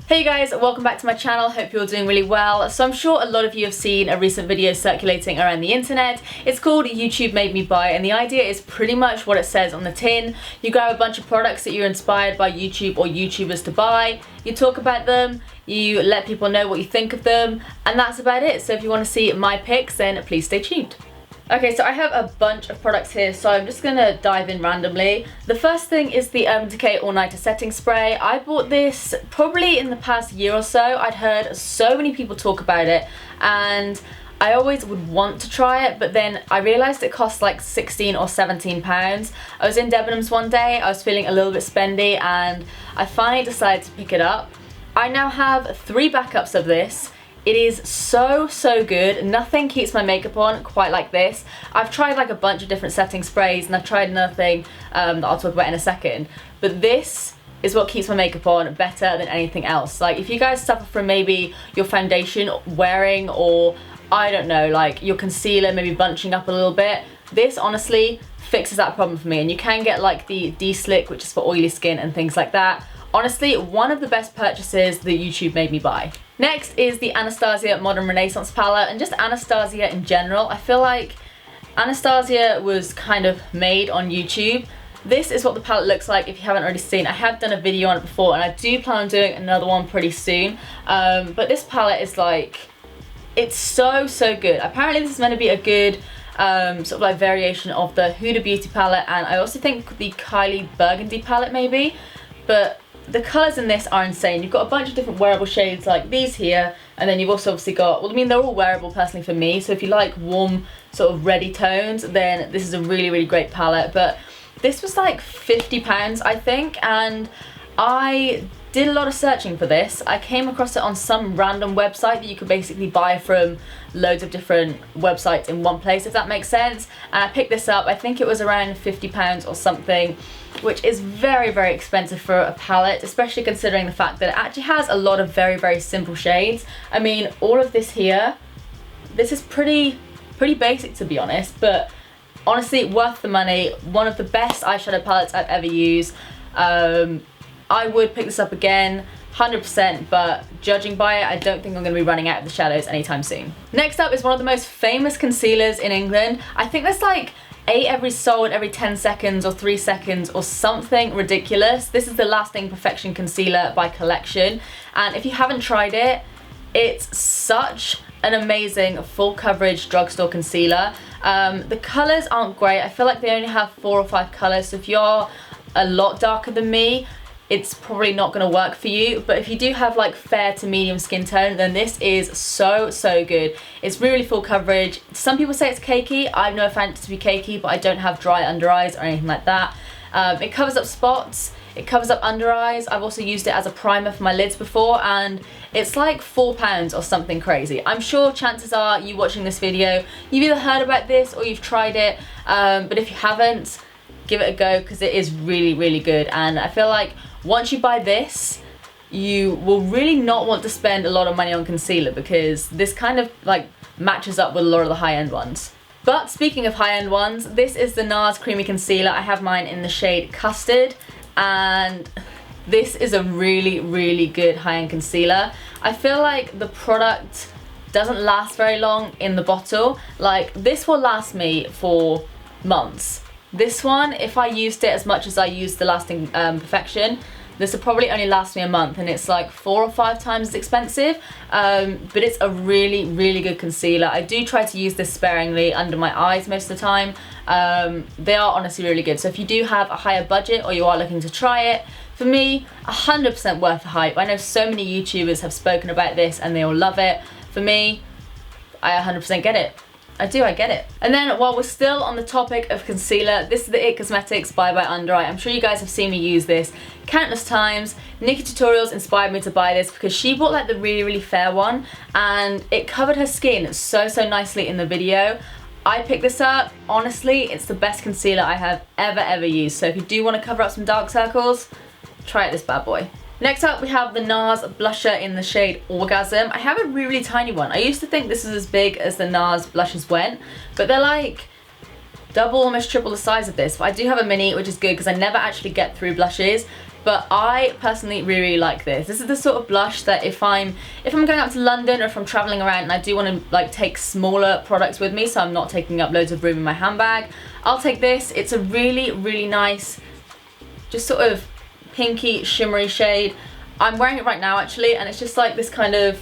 Hey guys, welcome back to my channel. Hope you're doing really well. So I'm sure a lot of you have seen a recent video circulating around the internet. It's called YouTube Made Me Buy, and the idea is pretty much what it says on the tin. You grab a bunch of products that you're inspired by YouTube or YouTubers to buy, you talk about them, you let people know what you think of them, and that's about it. So if you want to see my picks, then please stay tuned. Okay, so I have a bunch of products here, so I'm just gonna dive in randomly. The first thing is the Urban Decay All Nighter Setting Spray. I bought this probably in the past year or so. I'd heard so many people talk about it, and I always would want to try it, but then I realised it cost like 16 or 17 pounds. I was in Debenhams one day, I was feeling a little bit spendy, and I finally decided to pick it up. I now have 3 backups of this. It is so good. Nothing keeps my makeup on quite like this. I've tried like a bunch of different setting sprays, and I've tried another thing that I'll talk about in a second, but this is what keeps my makeup on better than anything else. Like if you guys suffer from maybe your foundation wearing, or I don't know, like your concealer maybe bunching up a little bit, this honestly fixes that problem for me. And you can get like the D-Slick, which is for oily skin and things like that. Honestly, one of the best purchases that YouTube made me buy. Next is the Anastasia Modern Renaissance palette, and just Anastasia in general. I feel like Anastasia was kind of made on YouTube. This is what the palette looks like if you haven't already seen. I have done a video on it before, and I do plan on doing another one pretty soon. But this palette is like, it's so good. Apparently this is meant to be a good sort of like variation of the Huda Beauty palette, and I also think the Kylie Burgundy palette maybe. But the colours in this are insane. You've got a bunch of different wearable shades like these here, and then you've also obviously got, well, I mean, they're all wearable personally for me, so if you like warm sort of reddy tones, then this is a really great palette. But this was like £50 I think, and I did a lot of searching for this. I came across it on some random website that you could basically buy from loads of different websites in one place, if that makes sense. And I picked this up. I think it was around £50 or something, which is very expensive for a palette, especially considering the fact that it actually has a lot of very simple shades. I mean, all of this here, this is pretty basic to be honest, but honestly worth the money. One of the best eyeshadow palettes I've ever used. I would pick this up again, 100%, but judging by it, I don't think I'm going to be running out of the shadows anytime soon. Next up is one of the most famous concealers in England. I think there's like 8 sold every 10 seconds or 3 seconds or something ridiculous. This is the Lasting Perfection Concealer by Collection, and if you haven't tried it, it's such an amazing full coverage drugstore concealer. The colours aren't great. I feel like they only have 4 or 5 colours, so if you're a lot darker than me, it's probably not going to work for you. But if you do have like fair to medium skin tone, then this is so good. It's really full coverage. Some people say it's cakey. I've never found it to be cakey, but I don't have dry under eyes or anything like that. It covers up spots, it covers up under eyes. I've also used it as a primer for my lids before, and it's like £4 or something crazy. I'm sure chances are you watching this video, you've either heard about this or you've tried it, but if you haven't, give it a go, because it is really good. And I feel like once you buy this, you will really not want to spend a lot of money on concealer, because this kind of like matches up with a lot of the high-end ones. But speaking of high-end ones, this is the NARS Creamy Concealer. I have mine in the shade Custard, and this is a really good high-end concealer. I feel like the product doesn't last very long in the bottle. Like this will last me for months. This one, if I used it as much as I used the Lasting Perfection, this will probably only last me a month, and it's like 4 or 5 times as expensive, but it's a really good concealer. I do try to use this sparingly under my eyes most of the time. They are honestly really good, so if you do have a higher budget or you are looking to try it, for me, 100% worth the hype. I know so many YouTubers have spoken about this and they all love it. For me, I 100% get it. I get it. And then while we're still on the topic of concealer, this is the IT Cosmetics Bye Bye Under Eye. I'm sure you guys have seen me use this countless times. Nikki Tutorials inspired me to buy this because she bought like the really fair one, and it covered her skin so nicely in the video. I picked this up. Honestly, it's the best concealer I have ever used. So if you do want to cover up some dark circles, try out this bad boy. Next up we have the NARS blusher in the shade Orgasm. I have a really tiny one. I used to think this was as big as the NARS blushes went, but they're like double, almost triple the size of this. But I do have a mini, which is good because I never actually get through blushes. but I personally really like this. This is the sort of blush that if I'm going out to London or if I'm traveling around and I do want to like take smaller products with me, so I'm not taking up loads of room in my handbag, I'll take this. It's a really, really nice, just sort of pinky shimmery shade. I'm wearing it right now actually, and it's just like this kind of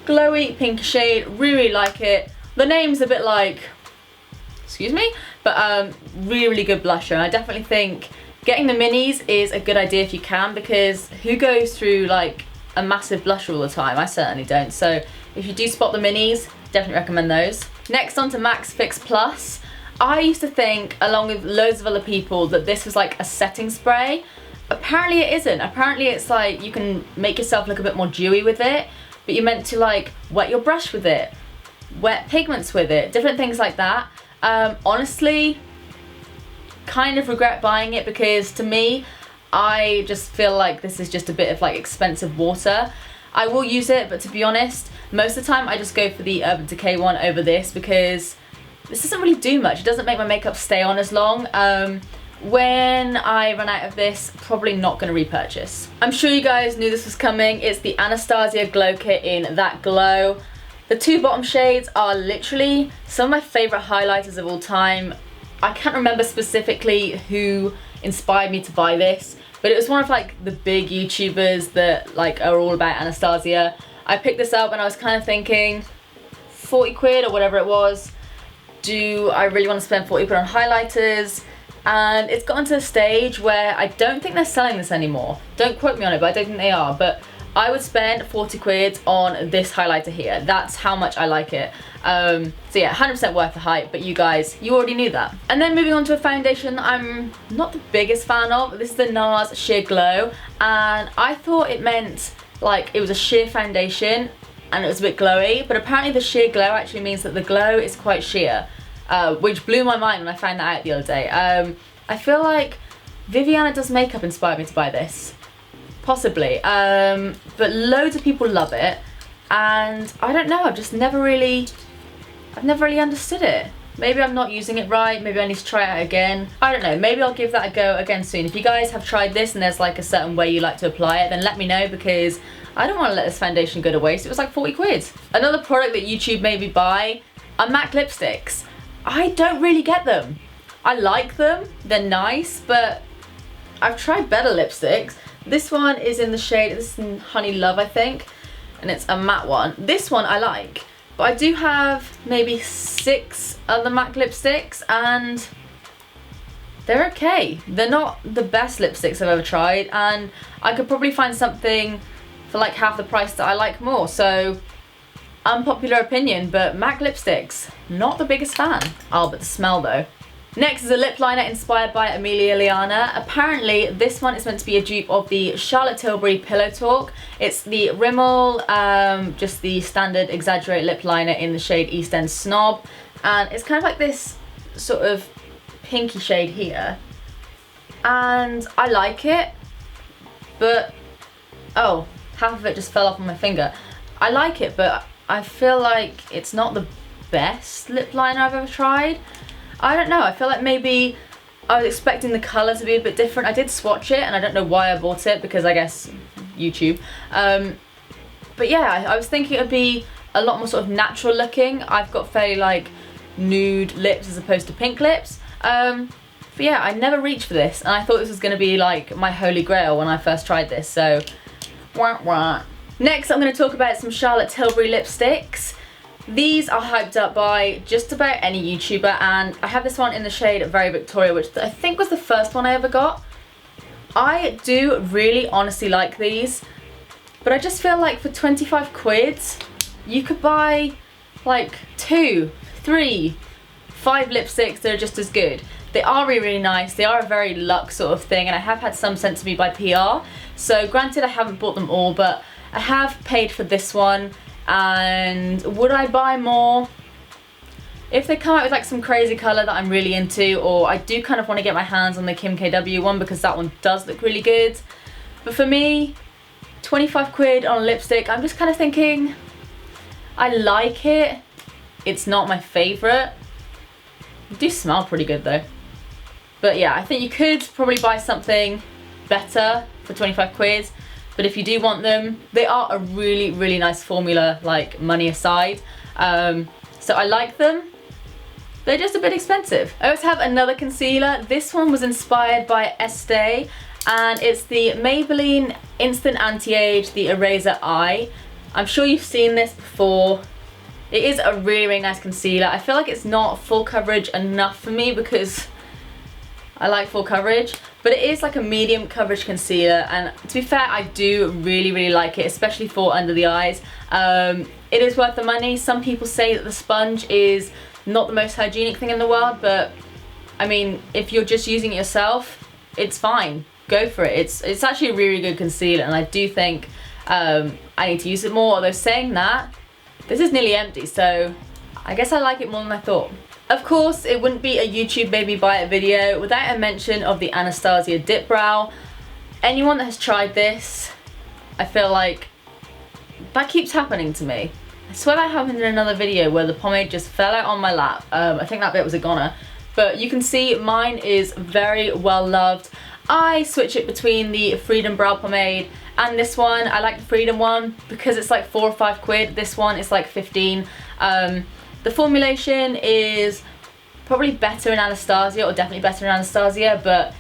glowy pink shade. Really like it. The name's a bit like, excuse me, but really, really good blusher. And I definitely think getting the minis is a good idea if you can, because who goes through like a massive blusher all the time? I certainly don't. So if you do spot the minis, definitely recommend those. Next on to Max Fix Plus. I used to think, along with loads of other people, that this was like a setting spray. Apparently it isn't. Apparently it's like you can make yourself look a bit more dewy with it, but you're meant to like wet your brush with it, wet pigments with it, different things like that. Honestly, kind of regret buying it, because to me, I just feel like this is just a bit of like expensive water. I will use it, but to be honest, most of the time I just go for the Urban Decay one over this, because this doesn't really do much. It doesn't make my makeup stay on as long. When I run out of this, probably not going to repurchase. I'm sure you guys knew this was coming. It's the Anastasia Glow Kit in That Glow. The two bottom shades are literally some of my favourite highlighters of all time. I can't remember specifically who inspired me to buy this, but it was one of like the big YouTubers that like are all about Anastasia. I picked this up and I was kind of thinking 40 quid or whatever it was. Do I really want to spend 40 quid on highlighters? And it's gotten to a stage where I don't think they're selling this anymore. Don't quote me on it, but I don't think they are. But I would spend 40 quid on this highlighter here. That's how much I like it. So yeah, 100% worth the hype, but you guys, you already knew that. And then moving on to a foundation that I'm not the biggest fan of. This is the NARS Sheer Glow, and I thought it meant like it was a sheer foundation and it was a bit glowy, but apparently the sheer glow actually means that the glow is quite sheer, which blew my mind when I found that out the other day. I feel like Viviana Does Makeup inspired me to buy this. Possibly, but loads of people love it, and I don't know, I've never really understood it. Maybe I'm not using it right, maybe I need to try it out again. I don't know, maybe I'll give that a go again soon. If you guys have tried this and there's like a certain way you like to apply it, then let me know, because I don't want to let this foundation go to waste. It was like 40 quid. Another product that YouTube made me buy are MAC lipsticks. I don't really get them. I like them, they're nice, but I've tried better lipsticks. This one is in the shade, this is in Honey Love I think, and it's a matte one. This one I like, but I do have maybe 6 other MAC lipsticks and they're okay. They're not the best lipsticks I've ever tried, and I could probably find something for like half the price that I like more. So unpopular opinion, but MAC lipsticks, not the biggest fan. Oh, but the smell though. Next is a lip liner inspired by Amelia Liana. Apparently this one is meant to be a dupe of the Charlotte Tilbury Pillow Talk. It's the Rimmel, just the standard exaggerate lip liner in the shade East End Snob, and it's kind of like this sort of pinky shade here, and I like it, but oh, half of it just fell off on my finger. I like it, but I feel like it's not the best lip liner I've ever tried. I don't know, I feel like maybe I was expecting the colour to be a bit different. I did swatch it and I don't know why I bought it, because I guess YouTube. But yeah, I was thinking it would be a lot more sort of natural looking. I've got fairly like nude lips as opposed to pink lips. But yeah, I never reached for this, and I thought this was going to be like my holy grail when I first tried this, so wah wah. Next I'm going to talk about some Charlotte Tilbury lipsticks. These are hyped up by just about any YouTuber, and I have this one in the shade Very Victoria, which I think was the first one I ever got. I do really honestly like these, but I just feel like for 25 quid, you could buy like 2, 3, 5 lipsticks that are just as good. They are really, really nice. They are a very luxe sort of thing, and I have had some sent to me by PR. So granted, I haven't bought them all, but I have paid for this one. And would I buy more? If they come out with like some crazy colour that I'm really into, or I do kind of want to get my hands on the Kim KW one because that one does look really good. But for me, 25 quid on a lipstick, I'm just kind of thinking, I like it. It's not my favourite. They do smell pretty good though. But yeah, I think you could probably buy something better for 25 quid. But if you do want them, they are a really, really nice formula, like money aside. So I like them. They're just a bit expensive. I also have another concealer. This one was inspired by Estee, and it's the Maybelline Instant Anti-Age, the Eraser Eye. I'm sure you've seen this before. It is a really, really nice concealer. I feel like it's not full coverage enough for me because I like full coverage, but it is like a medium coverage concealer, and to be fair, I do really, really like it, especially for under the eyes. It is worth the money. Some people say that the sponge is not the most hygienic thing in the world, but I mean, if you're just using it yourself, it's fine. Go for it. It's actually a really good concealer, and I do think I need to use it more, although saying that, this is nearly empty, so I guess I like it more than I thought. Of course, it wouldn't be a YouTube made me buy it video without a mention of the Anastasia Dip Brow. Anyone that has tried this, I feel like that keeps happening to me. I swear that happened in another video where the pomade just fell out on my lap. I think that bit was a goner. But you can see mine is very well loved. I switch it between the Freedom Brow Pomade and this one. I like the Freedom one because it's like 4 or 5 quid. This one is like 15. The formulation is probably better in Anastasia, or definitely better in Anastasia, but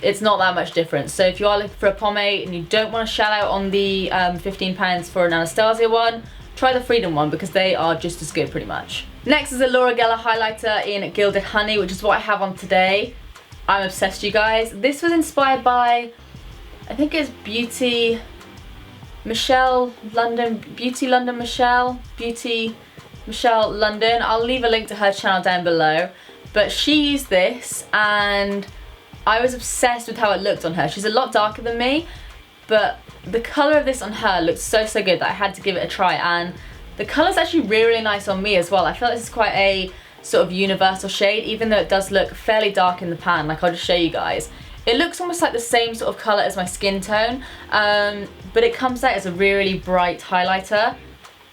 it's not that much difference. So if you are looking for a pomade and you don't want to shell out on the £15 for an Anastasia one, try the Freedom one because they are just as good pretty much. Next is a Laura Geller highlighter in Gilded Honey, which is what I have on today. I'm obsessed, you guys. This was inspired by, I think it's Beauty London London. I'll leave a link to her channel down below. But she used this and I was obsessed with how it looked on her. She's a lot darker than me, but the colour of this on her looked so good that I had to give it a try, and the colour's actually really, really nice on me as well. I feel like this is quite a sort of universal shade, even though it does look fairly dark in the pan. Like, I'll just show you guys. It looks almost like the same sort of colour as my skin tone, but it comes out as a really bright highlighter.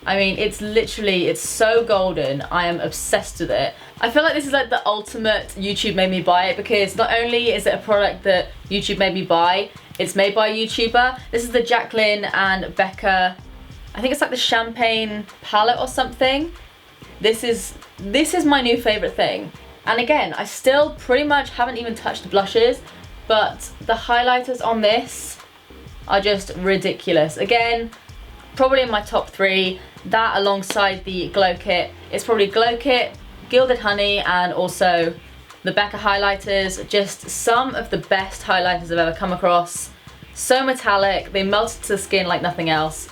I mean, it's so golden. I am obsessed with it. I feel like this is like the ultimate YouTube made me buy it, because not only is it a product that YouTube made me buy, it's made by a YouTuber. This is the Jacqueline and Becca, I think it's like the Champagne palette or something. This is my new favourite thing. And again, I still pretty much haven't even touched the blushes, but the highlighters on this are just ridiculous. Again, probably in my top 3. That alongside the Glow Kit. It's probably Glow Kit, Gilded Honey, and also the Becca highlighters. Just some of the best highlighters I've ever come across. So metallic, they melted to the skin like nothing else.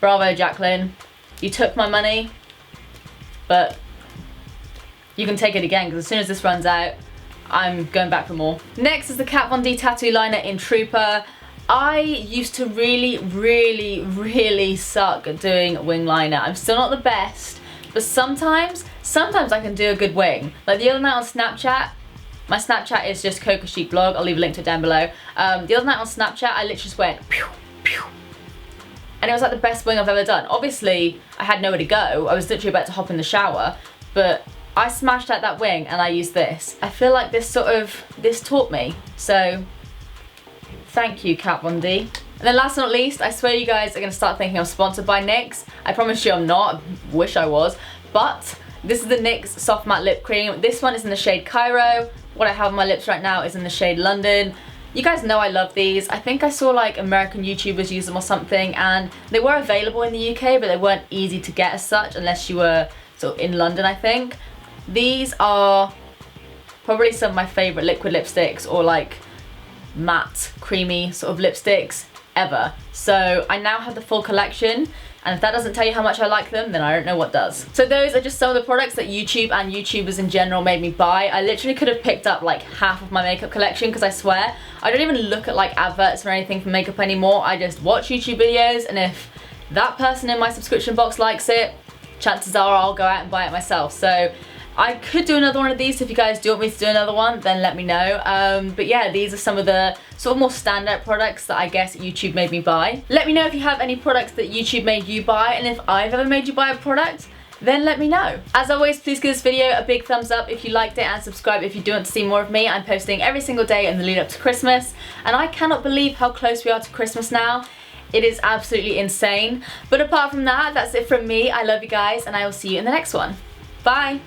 Bravo, Jacqueline. You took my money, but you can take it again, because as soon as this runs out, I'm going back for more. Next is the Kat Von D Tattoo Liner in Trooper. I used to really suck at doing wing liner. I'm still not the best, but sometimes I can do a good wing. Like the other night on Snapchat, my Snapchat is just CocoChic blog, I'll leave a link to it down below. The other night on Snapchat, I literally just went pew, pew. And it was like the best wing I've ever done. Obviously, I had nowhere to go. I was literally about to hop in the shower, but I smashed out that wing and I used this. I feel like this taught me, so thank you, Kat Von D. And then last but not least, I swear you guys are going to start thinking I'm sponsored by NYX. I promise you I'm not. I wish I was. But this is the NYX Soft Matte Lip Cream. This one is in the shade Cairo. What I have on my lips right now is in the shade London. You guys know I love these. I think I saw like American YouTubers use them or something, and they were available in the UK, but they weren't easy to get as such unless you were sort of in London, I think. These are probably some of my favourite liquid lipsticks, or like matte creamy sort of lipsticks ever. So I now have the full collection, and if that doesn't tell you how much I like them, then I don't know what does. So those are just some of the products that YouTube and YouTubers in general made me buy. I literally could have picked up like half of my makeup collection, because I swear I don't even look at like adverts or anything for makeup anymore. I just watch YouTube videos, and if that person in my subscription box likes it, chances are I'll go out and buy it myself. So I could do another one of these, so if you guys do want me to do another one, then let me know. But yeah, these are some of the sort of more standout products that I guess YouTube made me buy. Let me know if you have any products that YouTube made you buy, and if I've ever made you buy a product, then let me know. As always, please give this video a big thumbs up if you liked it and subscribe if you do want to see more of me. I'm posting every single day in the lead up to Christmas, and I cannot believe how close we are to Christmas now. It is absolutely insane. But apart from that, that's it from me. I love you guys, and I will see you in the next one. Bye!